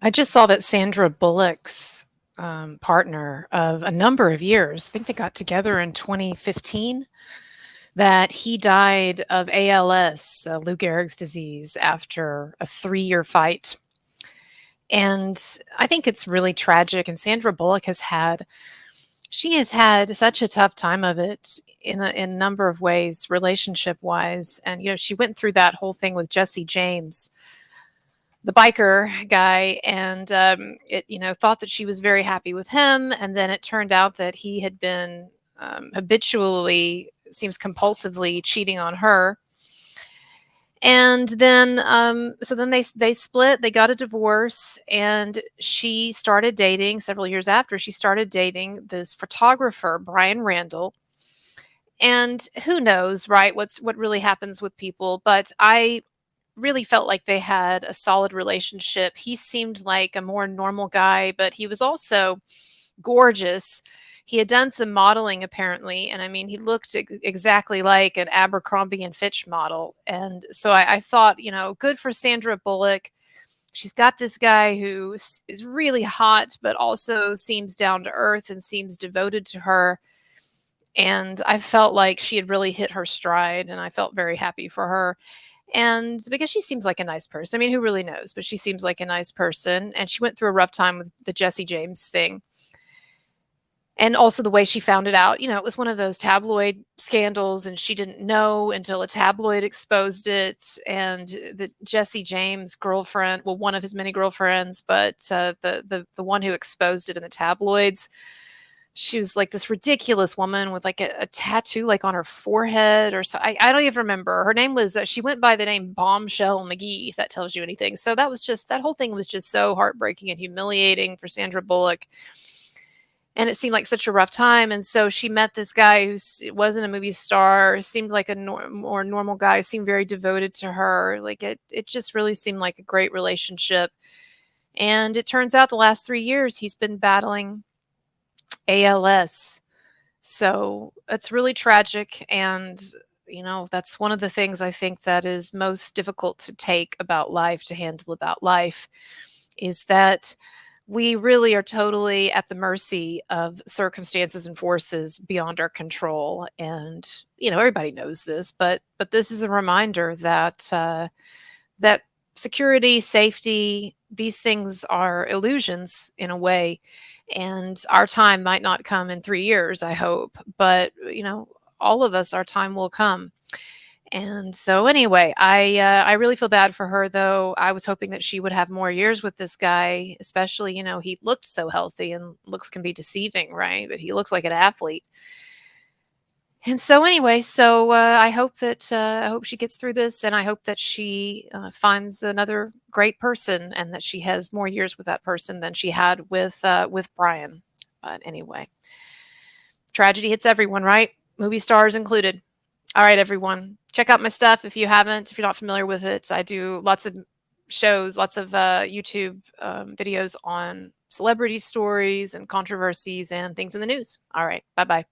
I just saw that Sandra Bullock's partner of a number of years, I think they got together in 2015, that he died of ALS, Lou Gehrig's disease, after a 3-year fight. And I think it's really tragic. And Sandra Bullock she has had such a tough time of it in a number of ways, relationship wise. And, she went through that whole thing with Jesse James, the biker guy, and thought that she was very happy with him, and then it turned out that he had been habitually, seems compulsively cheating on her. And then so then they split, they got a divorce, and she started dating several years after. She started dating this photographer, Bryan Randall. And who knows, right, what really happens with people, but I really felt like they had a solid relationship. He seemed like a more normal guy, but he was also gorgeous. He had done some modeling apparently, and I mean, he looked exactly like an Abercrombie and Fitch model. And so I thought, good for Sandra Bullock. She's got this guy who is really hot, but also seems down to earth and seems devoted to her. And I felt like she had really hit her stride, and I felt very happy for her. And because she seems like a nice person. I mean, who really knows? But she seems like a nice person. And she went through a rough time with the Jesse James thing. And also the way she found it out, it was one of those tabloid scandals, and she didn't know until a tabloid exposed it. And the Jesse James girlfriend, well, one of his many girlfriends, but the one who exposed it in the tabloids, she was like this ridiculous woman with like a tattoo like on her forehead or so. I don't even remember. Her name was, she went by the name Bombshell McGee, if that tells you anything. So that whole thing was just so heartbreaking and humiliating for Sandra Bullock. And it seemed like such a rough time. And so she met this guy who wasn't a movie star, seemed like a more normal guy, seemed very devoted to her. Like it just really seemed like a great relationship. And it turns out the last 3 years he's been battling ALS. So it's really tragic. And, that's one of the things I think that is most difficult to take about life, to handle about life, is that we really are totally at the mercy of circumstances and forces beyond our control. And, everybody knows this, but this is a reminder that, that security, safety, these things are illusions in a way. And our time might not come in 3 years, I hope, but all of us, our time will come. And so anyway, I really feel bad for her, though. I was hoping that she would have more years with this guy, especially, he looked so healthy, and looks can be deceiving, right? But he looks like an athlete. And so anyway, I hope she gets through this, and I hope that she finds another great person, and that she has more years with that person than she had with Bryan. But anyway, tragedy hits everyone, right? Movie stars included. All right, everyone, check out my stuff if you haven't, if you're not familiar with it. I do lots of shows, lots of YouTube videos on celebrity stories and controversies and things in the news. All right, bye bye.